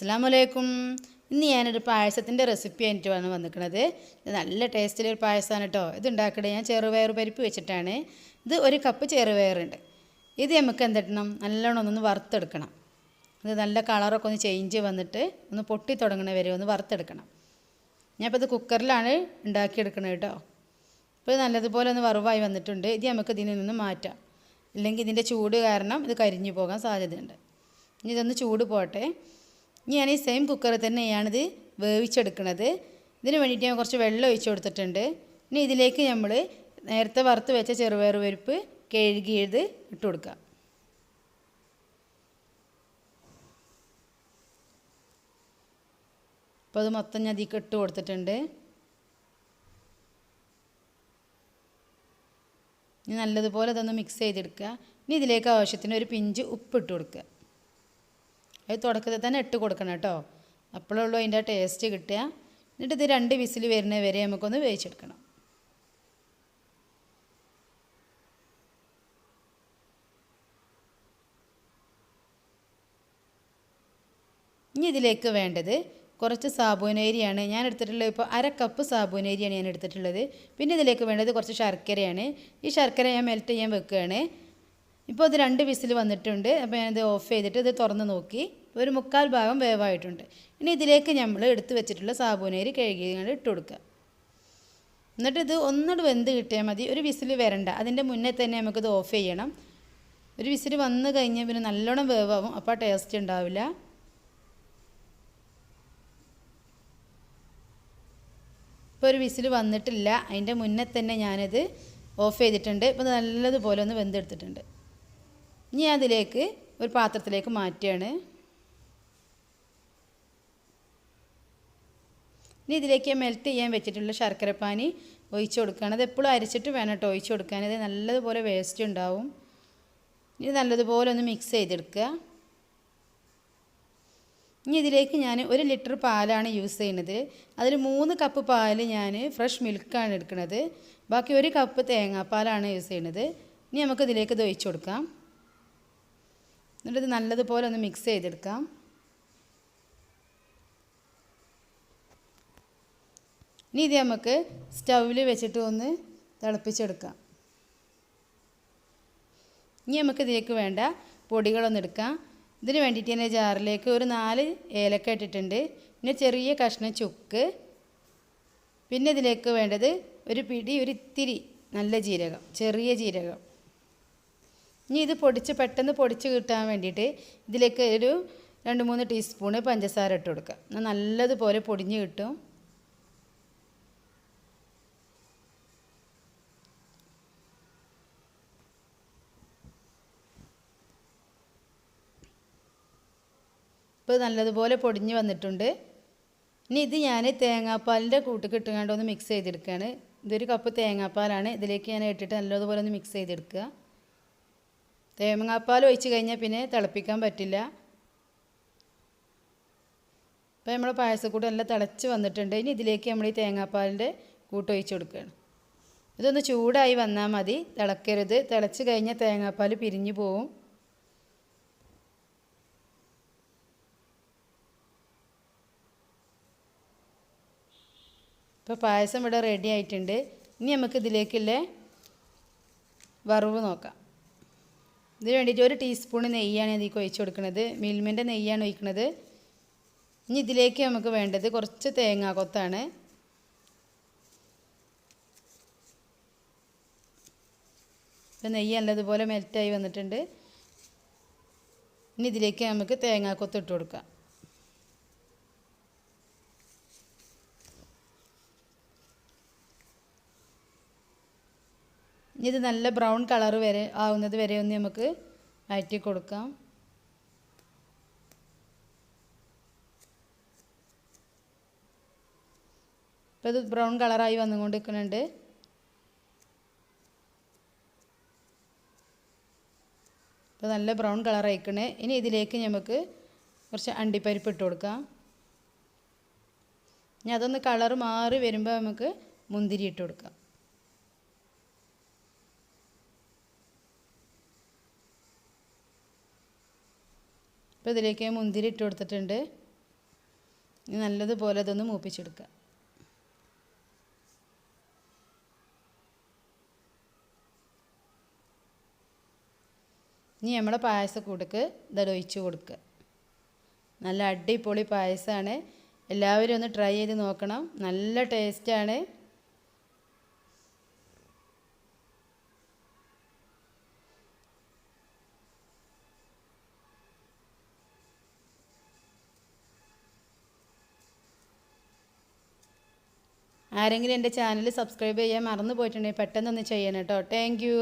അസ്സലാമു അലൈക്കും. ഇന്ന് ഞാനൊരു പായസത്തിൻ്റെ റെസിപ്പി ആയിട്ടാണ് വന്നിരിക്കുന്നത്. ഇത് നല്ല ടേസ്റ്റിലൊരു പായസമാണ് കേട്ടോ. ഇത് ഉണ്ടാക്കണേ ഞാൻ ചെറുപയർ പരിപ്പ് വെച്ചിട്ടാണ്. ഇത് 1 കപ്പ് ചെറുപയറുണ്ട്. ഇത് നമുക്ക് എന്തിടണം, നല്ലോണം ഒന്ന് വറുത്തെടുക്കണം. ഇത് നല്ല കളറൊക്കെ ഒന്ന് ചേഞ്ച് വന്നിട്ട് ഒന്ന് പൊട്ടി തുടങ്ങണ വരെ ഒന്ന് വറുത്തെടുക്കണം. ഞാനിപ്പോൾ ഇത് കുക്കറിലാണ് ഉണ്ടാക്കിയെടുക്കുന്നത് കേട്ടോ. ഇപ്പോൾ ഇത് നല്ലതുപോലെ ഒന്ന് വറുവായി വന്നിട്ടുണ്ട്. ഇത് നമുക്ക് ഇതിൽ നിന്ന് മാറ്റാം, ഇല്ലെങ്കിൽ ഇതിൻ്റെ ചൂട് കാരണം ഇത് കരിഞ്ഞു പോകാൻ സാധ്യതയുണ്ട്. ഇനി ഇതൊന്ന് ചൂട് പോട്ടെ. ഇനി ഞാൻ ഈ സെയിം കുക്കറിൽ തന്നെയാണിത് വേവിച്ചെടുക്കുന്നത്. ഇതിന് വേണ്ടിയിട്ട് ഞാൻ കുറച്ച് വെള്ളം ഒഴിച്ച് കൊടുത്തിട്ടുണ്ട്. ഇനി ഇതിലേക്ക് നമ്മൾ നേരത്തെ വറുത്ത് വെച്ച ചെറുപയർ പരിപ്പ് കഴുകിയത് ഇട്ട് കൊടുക്കുക. അപ്പോൾ അത് മൊത്തം ഞാൻ ഇതിലേക്ക് ഇട്ട് കൊടുത്തിട്ടുണ്ട്. ഇനി നല്ലതുപോലെ ഇതൊന്ന് മിക്സ് ചെയ്തെടുക്കുക. ഇനി ഇതിലേക്ക് ആവശ്യത്തിന് ഒരു പിഞ്ച് ഉപ്പ് ഇട്ട് കൊടുക്കുക. അത് തുടക്കത്തിൽ തന്നെ ഇട്ട് കൊടുക്കണം കേട്ടോ, അപ്പോഴേ ഉള്ളൂ അതിൻ്റെ ടേസ്റ്റ് കിട്ടുക. എന്നിട്ട് ഇത് 2 വിസിൽ വരുന്ന വരെ നമുക്കൊന്ന് വേവിച്ചെടുക്കണം. ഇനി ഇതിലേക്ക് വേണ്ടത് കുറച്ച് സാബൂനരിയാണ് ഞാൻ എടുത്തിട്ടുള്ളത്. ഇപ്പോൾ 1/2 കപ്പ് സാബൂനരിയാണ് ഞാൻ എടുത്തിട്ടുള്ളത്. പിന്നെ ഇതിലേക്ക് വേണ്ടത് കുറച്ച് ശർക്കരയാണ്. ഈ ശർക്കര ഞാൻ മെൽറ്റ് ചെയ്യാൻ വെക്കുകയാണ്. ഇപ്പോൾ ഇത് 2 വിസിൽ വന്നിട്ടുണ്ട്. അപ്പോൾ ഞാനിത് ഓഫ് ചെയ്തിട്ട് ഇത് തുറന്ന് നോക്കി, ഒരു 1/4 ഭാഗം വേവായിട്ടുണ്ട്. ഇനി ഇതിലേക്ക് നമ്മൾ എടുത്ത് വെച്ചിട്ടുള്ള സാബൂനരി കഴുകി ഇട്ട് കൊടുക്കുക. എന്നിട്ട് ഇത് ഒന്നുകൂടി വെന്ത് കിട്ടിയാൽ മതി, ഒരു വിസിൽ വരണ്ട. അതിൻ്റെ മുന്നേ തന്നെ നമുക്കിത് ഓഫ് ചെയ്യണം. ഒരു വിസിൽ വന്ന് കഴിഞ്ഞാൽ പിന്നെ നല്ലോണം വേവാകും, അപ്പോൾ ടേസ്റ്റ് ഉണ്ടാവില്ല. ഇപ്പോൾ ഒരു വിസിൽ വന്നിട്ടില്ല, അതിൻ്റെ മുന്നേ തന്നെ ഞാനിത് ഓഫ് ചെയ്തിട്ടുണ്ട്. ഇപ്പോൾ നല്ലതുപോലെ ഒന്ന് വെന്തെടുത്തിട്ടുണ്ട്. ഇനി അതിലേക്ക് ഒരു പാത്രത്തിലേക്ക് മാറ്റുകയാണ്. ഇനി ഇതിലേക്ക് മെൽറ്റ് ചെയ്യാൻ വെച്ചിട്ടുള്ള ശർക്കരപ്പാനി ഒഴിച്ച് കൊടുക്കുകയാണ്. അത് എപ്പോഴും അരിച്ചിട്ട് വേണം കേട്ടോ ഒഴിച്ച് കൊടുക്കാൻ, ഇത് നല്ലതുപോലെ വേസ്റ്റ് ഉണ്ടാവും. ഇനി നല്ലതുപോലെ ഒന്ന് മിക്സ് ചെയ്തെടുക്കുക. ഇനി ഇതിലേക്ക് ഞാൻ 1 ലിറ്റർ പാലാണ് യൂസ് ചെയ്യുന്നത്. അതിൽ 3 കപ്പ് പാൽ ഞാൻ ഫ്രഷ് മിൽക്കാണ് എടുക്കുന്നത്. ബാക്കി 1 കപ്പ് തേങ്ങാപ്പാലാണ് യൂസ് ചെയ്യുന്നത്. ഇനി നമുക്കിതിലേക്ക് ഇത് ഒഴിച്ച് കൊടുക്കാം. എന്നിട്ട് ഇത് നല്ലതുപോലെ ഒന്ന് മിക്സ് ചെയ്തെടുക്കാം. ഇനി ഇത് നമുക്ക് സ്റ്റൗവിൽ വെച്ചിട്ട് ഒന്ന് തിളപ്പിച്ചെടുക്കാം. ഇനി നമുക്ക് ഇതിലേക്ക് വേണ്ട പൊടികളൊന്നും എടുക്കാം. ഇതിന് വേണ്ടിയിട്ട് തന്നെ ജാറിലേക്ക് ഒരു 4 ഏലക്ക ഇട്ടിട്ടുണ്ട്. പിന്നെ ചെറിയ കഷ്ണം ചുക്ക്, പിന്നെ ഇതിലേക്ക് വേണ്ടത് ഒരു ഇത്തിരി നല്ല ജീരകം, ചെറിയ ജീരകം. ഇനി ഇത് പെട്ടെന്ന് പൊടിച്ച് കിട്ടാൻ വേണ്ടിയിട്ട് ഇതിലേക്ക് ഒരു 2-3 ടീസ്പൂണ് പഞ്ചസാര ഇട്ട് കൊടുക്കുക. എന്നാൽ നല്ലതുപോലെ പൊടിഞ്ഞ് കിട്ടും. ഇപ്പോൾ നല്ലതുപോലെ പൊടിഞ്ഞ് വന്നിട്ടുണ്ട്. ഇനി ഇത് ഞാൻ തേങ്ങാപ്പാലിൻ്റെ കൂട്ടിൽ ഇട്ടുകൊണ്ട് ഒന്ന് മിക്സ് ചെയ്തെടുക്കുകയാണ്. ഇതൊരു കപ്പ് തേങ്ങാപ്പാലാണ്, ഇതിലേക്ക് ഞാൻ ഇട്ടിട്ട് നല്ലതുപോലെ ഒന്ന് മിക്സ് ചെയ്തെടുക്കുക. തേങ്ങാപ്പാൽ ഒഴിച്ച് കഴിഞ്ഞാൽ പിന്നെ തിളപ്പിക്കാൻ പറ്റില്ല. ഇപ്പോൾ നമ്മൾ പായസക്കൂട്ട് നല്ല തിളച്ച് വന്നിട്ടുണ്ട്. ഇനി ഇതിലേക്ക് നമ്മൾ ഈ തേങ്ങാപ്പാലിൻ്റെ കൂട്ട് ഒഴിച്ച് കൊടുക്കുകയാണ്. ഇതൊന്ന് ചൂടായി വന്നാൽ മതി, തിളക്കരുത്. തിളച്ച് കഴിഞ്ഞാൽ തേങ്ങാപ്പാൽ പിരിഞ്ഞു പോവും. ഇപ്പോൾ പായസം ഇവിടെ റെഡി ആയിട്ടുണ്ട്. ഇനി നമുക്ക് ഇതിലേക്കുള്ള വറവ് നോക്കാം. ഇതിന് വേണ്ടിയിട്ട് 1 ടീസ്പൂൺ നെയ്യാണ് ഇതിലേക്ക് ഒഴിച്ച് കൊടുക്കുന്നത്. മിൽമേൻ്റെ നെയ്യാണ് ഒഴിക്കുന്നത്. ഇനി ഇതിലേക്ക് നമുക്ക് വേണ്ടത് കുറച്ച് തേങ്ങാക്കൊത്താണ്. ഇപ്പോൾ നെയ്യ് നല്ലതുപോലെ മെൽറ്റായി വന്നിട്ടുണ്ട്. ഇനി ഇതിലേക്ക് നമുക്ക് തേങ്ങാക്കൊത്ത് ഇട്ട് കൊടുക്കാം. ഇത് നല്ല ബ്രൗൺ കളർ വരെ ആവുന്നത് വരെ ഒന്ന് നമുക്ക് വഴറ്റി കൊടുക്കാം. ഇപ്പോൾ ഇത് ബ്രൗൺ കളറായി വന്നുകൊണ്ടിരിക്കുന്നുണ്ട്. ഇപ്പോൾ നല്ല ബ്രൗൺ കളർ ആയിക്കണേ. ഇനി ഇതിലേക്ക് നമുക്ക് കുറച്ച് അണ്ടിപ്പരിപ്പ് ഇട്ട് കൊടുക്കാം. ഇനി അതൊന്ന് കളർ മാറി വരുമ്പോൾ നമുക്ക് മുന്തിരി ഇട്ട് കൊടുക്കാം. അപ്പോൾ ഇതിലേക്ക് മുന്തിരി ഇട്ട് കൊടുത്തിട്ടുണ്ട്. ഇനി നല്ലതുപോലെ ഇതൊന്ന് മൂപ്പിച്ചെടുക്കുക. ഇനി നമ്മുടെ പായസക്കൂടക്ക് ഇതൊരു ഒഴിച്ച് കൊടുക്കുക. നല്ല അടിപൊളി പായസമാണ്. എല്ലാവരും ഒന്ന് ട്രൈ ചെയ്ത് നോക്കണം. നല്ല ടേസ്റ്റാണ്. ആരെങ്കിലും എൻ്റെ ചാനൽ സബ്സ്ക്രൈബ് ചെയ്യാൻ മറന്നു പോയിട്ടുണ്ടെങ്കിൽ പെട്ടെന്നൊന്ന് ചെയ്യണം കേട്ടോ. Thank you.